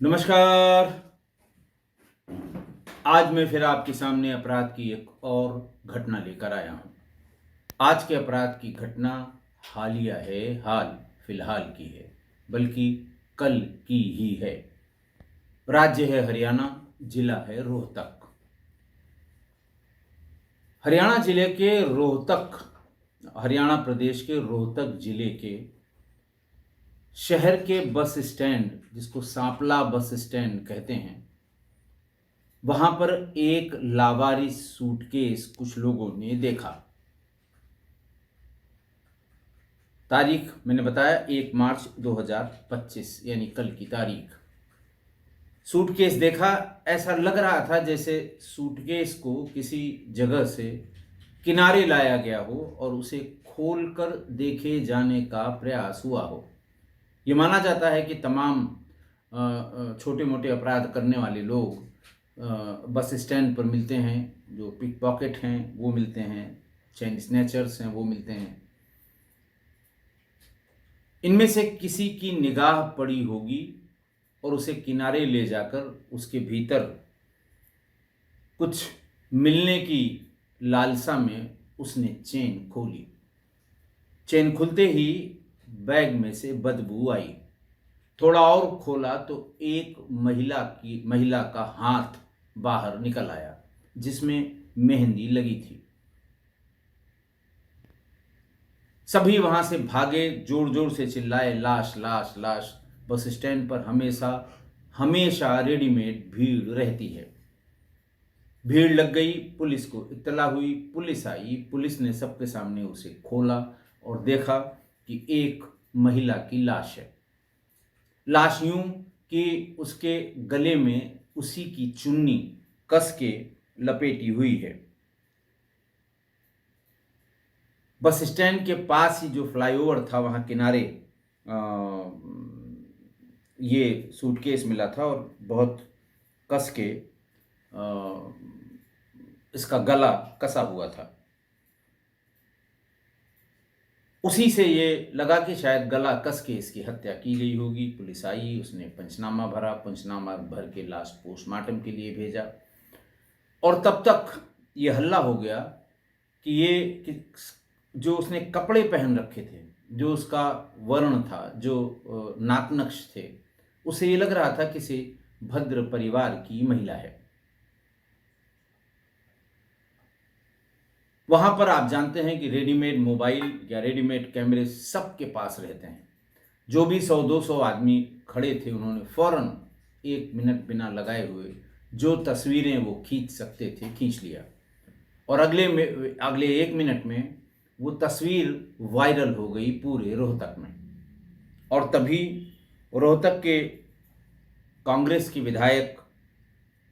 नमस्कार। आज मैं फिर आपके सामने अपराध की एक और घटना लेकर आया हूँ। आज के अपराध की घटना हालिया है, फिलहाल की है, बल्कि कल की ही है। राज्य है हरियाणा, जिला है रोहतक। हरियाणा जिले के रोहतक, हरियाणा प्रदेश के रोहतक जिले के शहर के बस स्टैंड, जिसको सांपला बस स्टैंड कहते हैं, वहां पर एक लावारिस सूटकेस कुछ लोगों ने देखा। तारीख मैंने बताया 1 मार्च 2025, यानी कल की तारीख। सूटकेस देखा, ऐसा लग रहा था जैसे सूटकेस को किसी जगह से किनारे लाया गया हो और उसे खोलकर देखे जाने का प्रयास हुआ हो। ये माना जाता है कि तमाम छोटे मोटे अपराध करने वाले लोग बस स्टैंड पर मिलते हैं। जो पिक पॉकेट हैं वो मिलते हैं, चेन स्नैचर्स हैं वो मिलते हैं। इनमें से किसी की निगाह पड़ी होगी और उसे किनारे ले जाकर उसके भीतर कुछ मिलने की लालसा में उसने चेन खोली। चेन खुलते ही बैग में से बदबू आई। थोड़ा और खोला तो एक महिला का हाथ बाहर निकल आया, जिसमें मेहंदी लगी थी। सभी वहां से भागे, जोर जोर से चिल्लाए, लाश लाश लाश। बस स्टैंड पर हमेशा हमेशा रेडीमेड भीड़ रहती है। भीड़ लग गई, पुलिस को इत्तला हुई, पुलिस आई। पुलिस ने सबके सामने उसे खोला और देखा कि एक महिला की लाश है। लाश यूं कि उसके गले में उसी की चुन्नी कस के लपेटी हुई है। बस स्टैंड के पास ही जो फ्लाईओवर था, वहां किनारे ये सूटकेस मिला था और बहुत कस के इसका गला कसा हुआ था। उसी से ये लगा कि शायद गला कस के इसकी हत्या की गई होगी। पुलिस आई, उसने पंचनामा भरा, पंचनामा भर के लाश पोस्टमार्टम के लिए भेजा। और तब तक ये हल्ला हो गया कि जो उसने कपड़े पहन रखे थे, जो उसका वर्ण था, जो नाकनक्श थे, उसे ये लग रहा था किसी भद्र परिवार की महिला है। वहां पर आप जानते हैं कि रेडीमेड मोबाइल या रेडीमेड कैमरे सबके पास रहते हैं। जो भी 100-200 आदमी खड़े थे, उन्होंने फौरन 1 मिनट बिना लगाए हुए जो तस्वीरें वो खींच सकते थे खींच लिया। और अगले 1 मिनट में वो तस्वीर वायरल हो गई पूरे रोहतक में। और तभी रोहतक के कांग्रेस की विधायक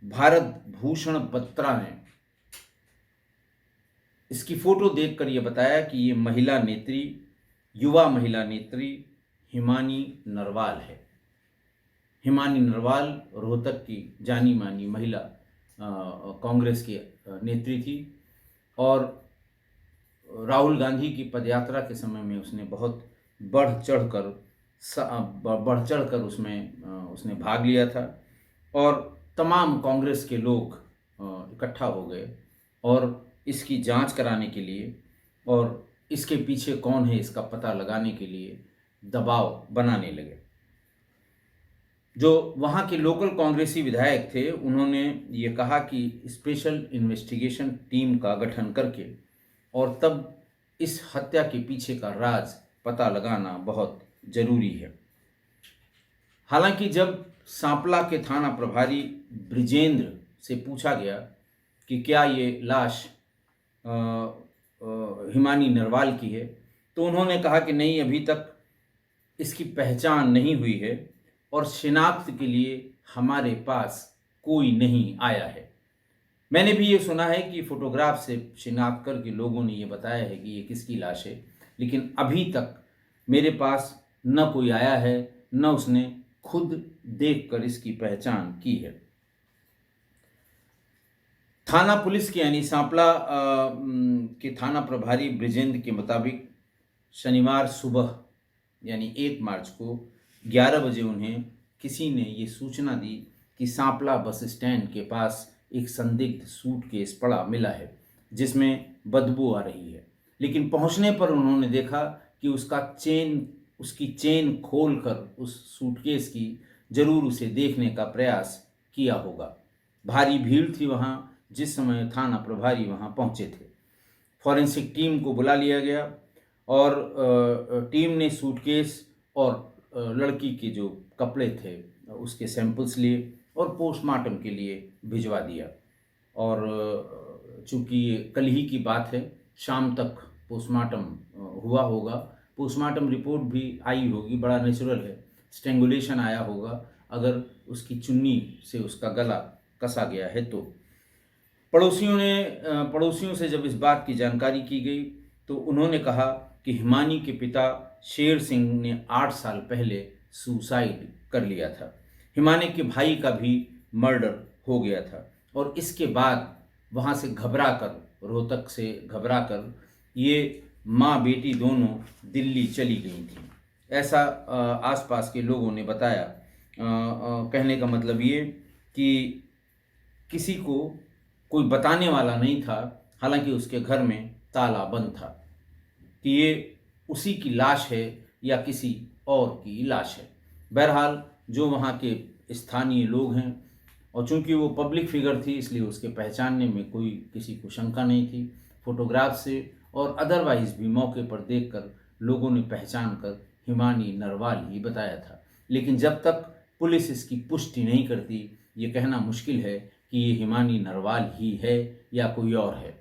भारत भूषण बत्रा ने इसकी फोटो देखकर यह बताया कि ये महिला नेत्री, युवा महिला नेत्री हिमानी नरवाल है। हिमानी नरवाल रोहतक की जानी मानी महिला कांग्रेस की नेत्री थी और राहुल गांधी की पदयात्रा के समय में उसने बहुत बढ़ चढ़कर उसमें उसने भाग लिया था। और तमाम कांग्रेस के लोग इकट्ठा हो गए और इसकी जांच कराने के लिए और इसके पीछे कौन है इसका पता लगाने के लिए दबाव बनाने लगे। जो वहाँ के लोकल कांग्रेसी विधायक थे, उन्होंने ये कहा कि स्पेशल इन्वेस्टिगेशन टीम का गठन करके और तब इस हत्या के पीछे का राज पता लगाना बहुत जरूरी है। हालांकि जब सांपला के थाना प्रभारी ब्रिजेंद्र से पूछा गया कि क्या ये लाश हिमानी नरवाल की है, तो उन्होंने कहा कि नहीं, अभी तक इसकी पहचान नहीं हुई है और शिनाख्त के लिए हमारे पास कोई नहीं आया है। मैंने भी ये सुना है कि फोटोग्राफ से शिनाख्त करके लोगों ने ये बताया है कि ये किसकी लाश है, लेकिन अभी तक मेरे पास न कोई आया है, न उसने खुद देखकर इसकी पहचान की है। थाना पुलिस के यानी सांपला के थाना प्रभारी ब्रिजेंद्र के मुताबिक शनिवार सुबह यानी 1 मार्च को 11 बजे उन्हें किसी ने ये सूचना दी कि सांपला बस स्टैंड के पास एक संदिग्ध सूटकेस पड़ा मिला है जिसमें बदबू आ रही है। लेकिन पहुंचने पर उन्होंने देखा कि उसकी चेन खोलकर उस सूटकेस की जरूर उसे देखने का प्रयास किया होगा। भारी भीड़ थी वहां जिस समय थाना प्रभारी वहां पहुंचे थे। फॉरेंसिक टीम को बुला लिया गया और टीम ने सूटकेस और लड़की के जो कपड़े थे उसके सैंपल्स लिए और पोस्टमार्टम के लिए भिजवा दिया। और चूंकि ये कल ही की बात है, शाम तक पोस्टमार्टम हुआ होगा। पोस्टमार्टम रिपोर्ट भी आई होगी, बड़ा नेचुरल है। स्ट्रेंगुलेशन आया होगा अगर उसकी चुन्नी से उसका गला कसा गया है तो। पड़ोसियों से जब इस बात की जानकारी की गई तो उन्होंने कहा कि हिमानी के पिता शेर सिंह ने 8 साल पहले सुसाइड कर लिया था। हिमानी के भाई का भी मर्डर हो गया था और इसके बाद वहाँ से रोहतक से घबराकर ये माँ बेटी दोनों दिल्ली चली गई थी, ऐसा आसपास के लोगों ने बताया। कहने का मतलब ये कि किसी को कोई बताने वाला नहीं था, हालांकि उसके घर में ताला बंद था, कि ये उसी की लाश है या किसी और की लाश है। बहरहाल जो वहाँ के स्थानीय लोग हैं, और चूंकि वो पब्लिक फिगर थी इसलिए उसके पहचानने में कोई किसी को शंका नहीं थी। फोटोग्राफ से और अदरवाइज भी मौके पर देखकर लोगों ने पहचान कर हिमानी नरवाल ही बताया था। लेकिन जब तक पुलिस इसकी पुष्टि नहीं करती ये कहना मुश्किल है कि ये हिमानी नरवाल ही है या कोई और है।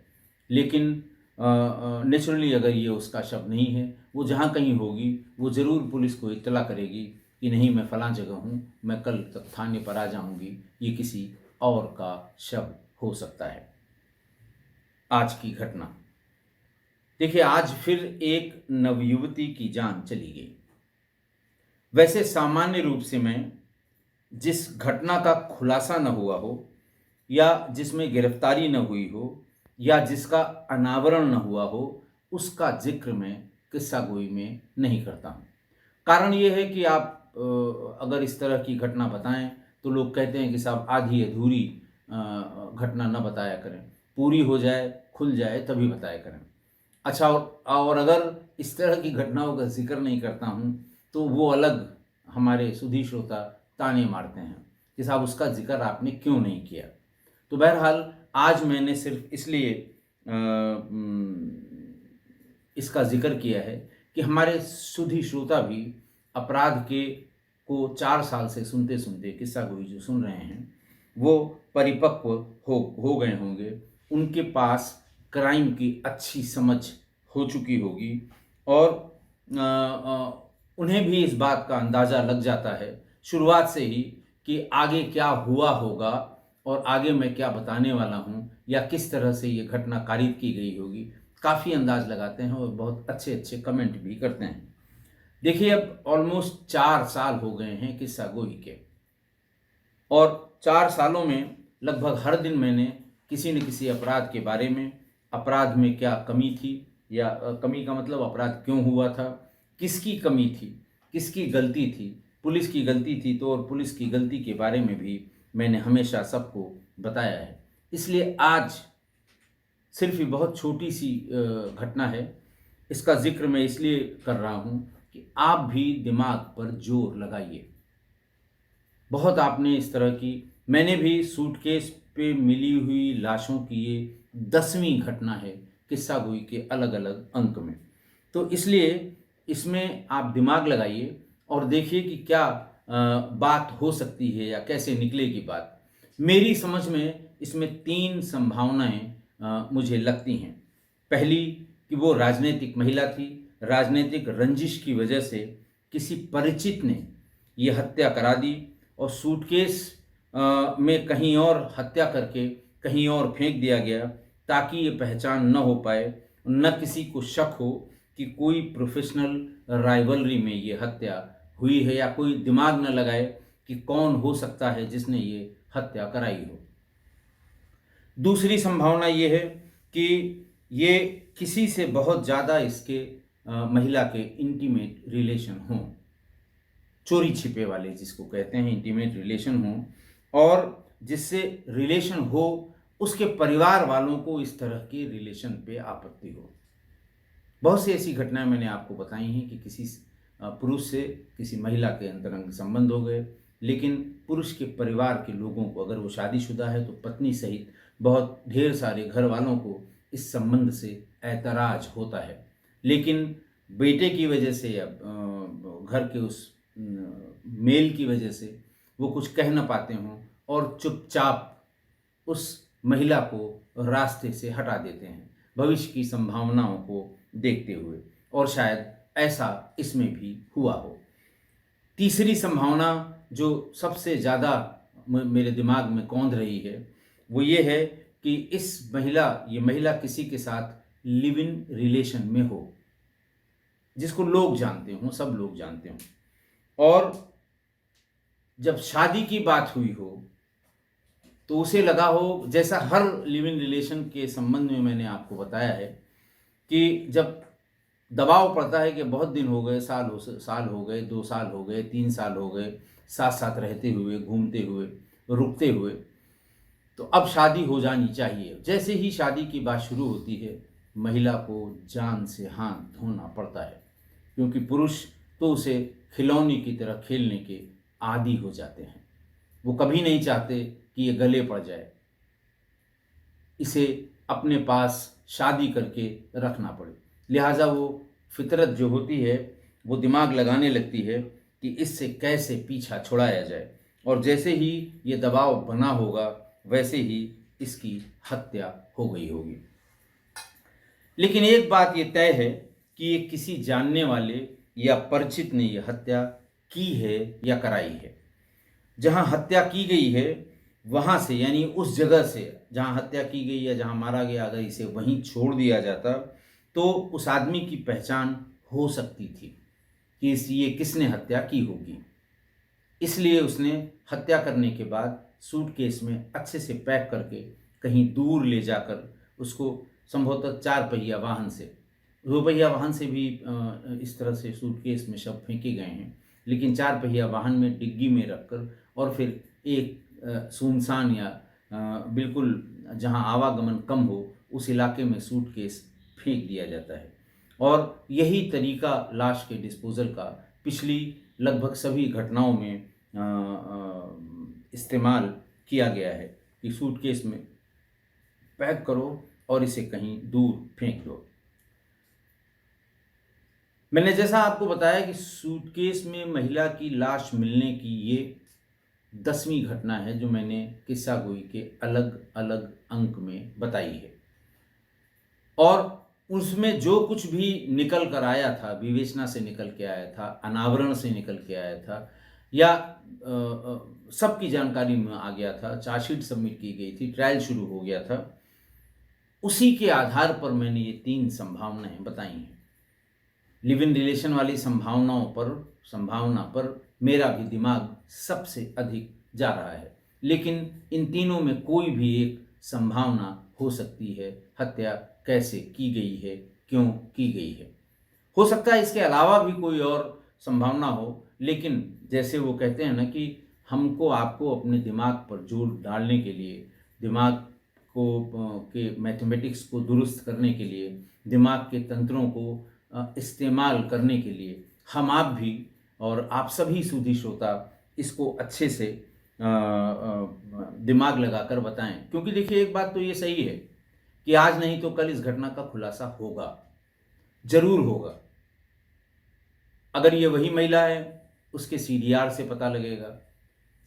लेकिन नेचुरली अगर ये उसका शव नहीं है, वो जहाँ कहीं होगी वो ज़रूर पुलिस को इत्तला करेगी कि नहीं मैं फ़लाँ जगह हूँ, मैं कल तक थाने पर आ जाऊँगी, ये किसी और का शव हो सकता है। आज की घटना देखिए, आज फिर एक नवयुवती की जान चली गई। वैसे सामान्य रूप से मैं जिस घटना का खुलासा न हुआ हो या जिसमें गिरफ्तारी न हुई हो या जिसका अनावरण न हुआ हो उसका जिक्र मैं किस्सा गोई में नहीं करता हूँ। कारण ये है कि आप अगर इस तरह की घटना बताएं तो लोग कहते हैं कि साहब आधी अधूरी घटना न बताया करें, पूरी हो जाए खुल जाए तभी बताया करें। अच्छा, और अगर इस तरह की घटनाओं का जिक्र नहीं करता हूँ तो वो अलग हमारे सुधी श्रोता ताने मारते हैं कि साहब उसका जिक्र आपने क्यों नहीं किया। तो बहरहाल आज मैंने सिर्फ इसलिए इसका जिक्र किया है कि हमारे सुधी श्रोता भी अपराध को 4 साल से सुनते सुनते किस्सा गोई जो सुन रहे हैं वो परिपक्व हो गए होंगे। उनके पास क्राइम की अच्छी समझ हो चुकी होगी और उन्हें भी इस बात का अंदाज़ा लग जाता है शुरुआत से ही कि आगे क्या हुआ होगा और आगे मैं क्या बताने वाला हूँ या किस तरह से ये घटना कारित की गई होगी। काफ़ी अंदाज लगाते हैं और बहुत अच्छे अच्छे कमेंट भी करते हैं। देखिए, अब ऑलमोस्ट 4 साल हो गए हैं किस्सा गोई के, और 4 सालों में लगभग हर दिन मैंने किसी न किसी अपराध के बारे में, अपराध में क्या कमी थी या कमी का मतलब अपराध क्यों हुआ था, किसकी कमी थी, किसकी गलती थी, पुलिस की गलती थी तो और पुलिस की गलती के बारे में भी मैंने हमेशा सबको बताया है। इसलिए आज सिर्फ ये बहुत छोटी सी घटना है, इसका जिक्र मैं इसलिए कर रहा हूँ कि आप भी दिमाग पर जोर लगाइए। बहुत आपने इस तरह की, मैंने भी सूटकेस पे मिली हुई लाशों की ये 10वीं घटना है किस्सा गोई के अलग अलग अंक में। तो इसलिए इसमें आप दिमाग लगाइए और देखिए कि क्या बात हो सकती है या कैसे निकलेगी बात। मेरी समझ में इसमें 3 संभावनाएं मुझे लगती हैं। पहली कि वो राजनीतिक महिला थी, राजनीतिक रंजिश की वजह से किसी परिचित ने ये हत्या करा दी और सूटकेस में कहीं और हत्या करके कहीं और फेंक दिया गया ताकि ये पहचान न हो पाए, न किसी को शक हो कि कोई प्रोफेशनल राइवलरी में ये हत्या हुई है या कोई दिमाग न लगाए कि कौन हो सकता है जिसने ये हत्या कराई हो। दूसरी संभावना ये है कि ये किसी से बहुत ज़्यादा इसके महिला के इंटीमेट रिलेशन हों। चोरी छिपे वाले जिसको कहते हैं इंटीमेट रिलेशन हो, और जिससे रिलेशन हो उसके परिवार वालों को इस तरह के रिलेशन पे आपत्ति हो। बहुत सी ऐसी घटनाएं मैंने आपको बताई हैं कि किसी पुरुष से किसी महिला के अंतरंग संबंध हो गए, लेकिन पुरुष के परिवार के लोगों को, अगर वो शादीशुदा है तो पत्नी सहित बहुत ढेर सारे घर वालों को इस संबंध से ऐतराज होता है, लेकिन बेटे की वजह से या घर के उस मेल की वजह से वो कुछ कह न पाते हों और चुपचाप उस महिला को रास्ते से हटा देते हैं भविष्य की संभावनाओं को देखते हुए, और शायद ऐसा इसमें भी हुआ हो। तीसरी संभावना जो सबसे ज़्यादा मेरे दिमाग में कौंध रही है वो ये है कि ये महिला किसी के साथ लिव इन रिलेशन में हो, जिसको लोग जानते हों, सब लोग जानते हों, और जब शादी की बात हुई हो तो उसे लगा हो, जैसा हर लिव इन रिलेशन के संबंध में मैंने आपको बताया है, कि जब दबाव पड़ता है कि बहुत दिन हो गए, साल हो गए, 2 साल हो गए, 3 साल हो गए, साथ साथ रहते हुए, घूमते हुए, रुकते हुए, तो अब शादी हो जानी चाहिए। जैसे ही शादी की बात शुरू होती है, महिला को जान से हाथ धोना पड़ता है, क्योंकि पुरुष तो उसे खिलौने की तरह खेलने के आदी हो जाते हैं। वो कभी नहीं चाहते कि ये गले पड़ जाए, इसे अपने पास शादी करके रखना पड़े। लिहाजा वो फितरत जो होती है वो दिमाग लगाने लगती है कि इससे कैसे पीछा छुड़ाया जाए, और जैसे ही ये दबाव बना होगा वैसे ही इसकी हत्या हो गई होगी। लेकिन एक बात ये तय है कि ये किसी जानने वाले या परिचित ने ये हत्या की है या कराई है। जहाँ हत्या की गई है वहाँ से, यानी उस जगह से जहाँ हत्या की गई या जहाँ मारा गया, अगर इसे वहीं छोड़ दिया जाता तो उस आदमी की पहचान हो सकती थी कि ये किसने हत्या की होगी। इसलिए उसने हत्या करने के बाद सूटकेस में अच्छे से पैक करके कहीं दूर ले जाकर उसको संभवतः 4 पहिया वाहन से, 2 पहिया वाहन से भी इस तरह से सूटकेस में शव फेंके गए हैं, लेकिन 4 पहिया वाहन में डिग्गी में रखकर और फिर एक सुनसान या बिल्कुल जहां आवागमन कम हो उस इलाके में सूटकेस फेंक दिया जाता है। और यही तरीका लाश के डिस्पोजल का पिछली लगभग सभी घटनाओं में इस्तेमाल किया गया है कि सूटकेस में पैक करो और इसे कहीं दूर फेंक दो। मैंने जैसा आपको बताया कि सूटकेस में महिला की लाश मिलने की ये 10वीं घटना है जो मैंने किस्सा गोई के अलग अलग अंक में बताई है, और उसमें जो कुछ भी निकल कर आया था, विवेचना से निकल के आया था, अनावरण से निकल के आया था, या सबकी जानकारी में आ गया था, चार्जशीट सबमिट की गई थी, ट्रायल शुरू हो गया था, उसी के आधार पर मैंने ये 3 संभावनाएं बताई हैं। लिव इन रिलेशन वाली संभावना पर मेरा भी दिमाग सबसे अधिक जा रहा है, लेकिन इन तीनों में कोई भी एक संभावना हो सकती है। हत्या कैसे की गई है, क्यों की गई है, हो सकता है इसके अलावा भी कोई और संभावना हो, लेकिन जैसे वो कहते हैं ना कि हमको आपको अपने दिमाग पर जोर डालने के लिए, दिमाग को के मैथमेटिक्स को दुरुस्त करने के लिए, दिमाग के तंत्रों को इस्तेमाल करने के लिए हम आप भी और आप सभी सूधी श्रोता इसको अच्छे से दिमाग लगाकर बताएं। क्योंकि देखिए, एक बात तो ये सही है कि आज नहीं तो कल इस घटना का खुलासा होगा, जरूर होगा। अगर ये वही महिला है, उसके सीडीआर से पता लगेगा,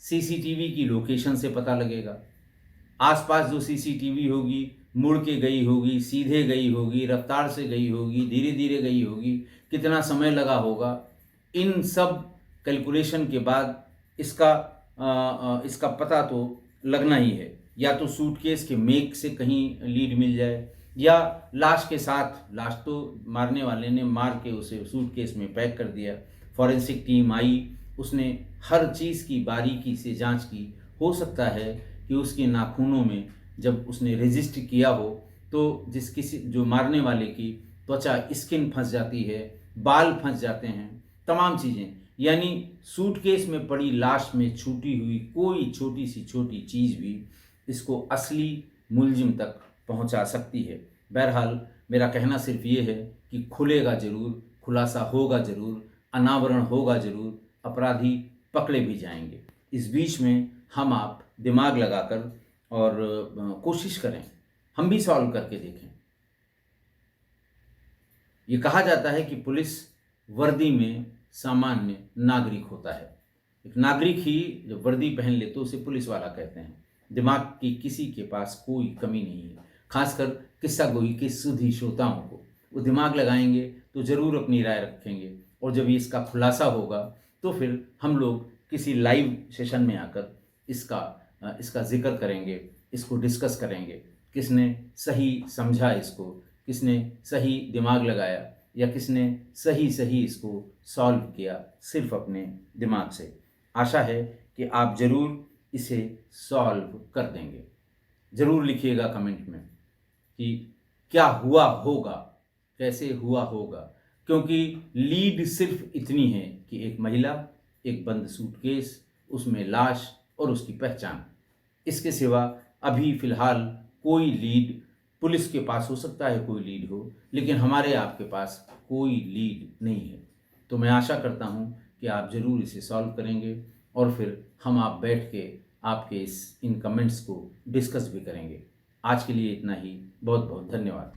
सीसीटीवी की लोकेशन से पता लगेगा, आसपास जो सीसीटीवी होगी, मुड़ के गई होगी, सीधे गई होगी, रफ्तार से गई होगी, धीरे धीरे गई होगी, कितना समय लगा होगा, इन सब कैलकुलेशन के बाद इसका पता तो लगना ही है। या तो सूटकेस के मेक से कहीं लीड मिल जाए, या लाश के साथ, लाश तो मारने वाले ने मार के उसे सूटकेस में पैक कर दिया, फॉरेंसिक टीम आई, उसने हर चीज़ की बारीकी से जांच की, हो सकता है कि उसके नाखूनों में जब उसने रजिस्टर किया हो तो जो मारने वाले की त्वचा, स्किन फंस जाती है, बाल फंस जाते हैं, तमाम चीज़ें, यानी सूटकेस में पड़ी लाश में छूटी हुई कोई छोटी सी छोटी चीज़ भी इसको असली मुलजिम तक पहुंचा सकती है। बहरहाल मेरा कहना सिर्फ ये है कि खुलेगा ज़रूर, खुलासा होगा ज़रूर, अनावरण होगा ज़रूर, अपराधी पकड़े भी जाएंगे। इस बीच में हम आप दिमाग लगाकर और कोशिश करें, हम भी सॉल्व करके देखें। ये कहा जाता है कि पुलिस वर्दी में सामान्य नागरिक होता है। एक नागरिक ही जब वर्दी पहन ले तो उसे पुलिस वाला कहते हैं। दिमाग की किसी के पास कोई कमी नहीं है, खासकर किस्सा गोई के सुधी श्रोताओं को। वो दिमाग लगाएंगे तो ज़रूर अपनी राय रखेंगे, और जब इसका खुलासा होगा तो फिर हम लोग किसी लाइव सेशन में आकर इसका जिक्र करेंगे, इसको डिस्कस करेंगे। किसने सही समझा इसको, किसने सही दिमाग लगाया, या किसने सही सही इसको सॉल्व किया सिर्फ अपने दिमाग से। आशा है कि आप ज़रूर इसे सॉल्व कर देंगे। ज़रूर लिखिएगा कमेंट में कि क्या हुआ होगा, कैसे हुआ होगा, क्योंकि लीड सिर्फ इतनी है कि एक महिला, एक बंद सूटकेस, उसमें लाश और उसकी पहचान। इसके सिवा अभी फ़िलहाल कोई लीड, पुलिस के पास हो सकता है कोई लीड हो, लेकिन हमारे आपके पास कोई लीड नहीं है। तो मैं आशा करता हूँ कि आप ज़रूर इसे सॉल्व करेंगे, और फिर हम आप बैठ के आपके इन कमेंट्स को डिस्कस भी करेंगे। आज के लिए इतना ही। बहुत बहुत धन्यवाद।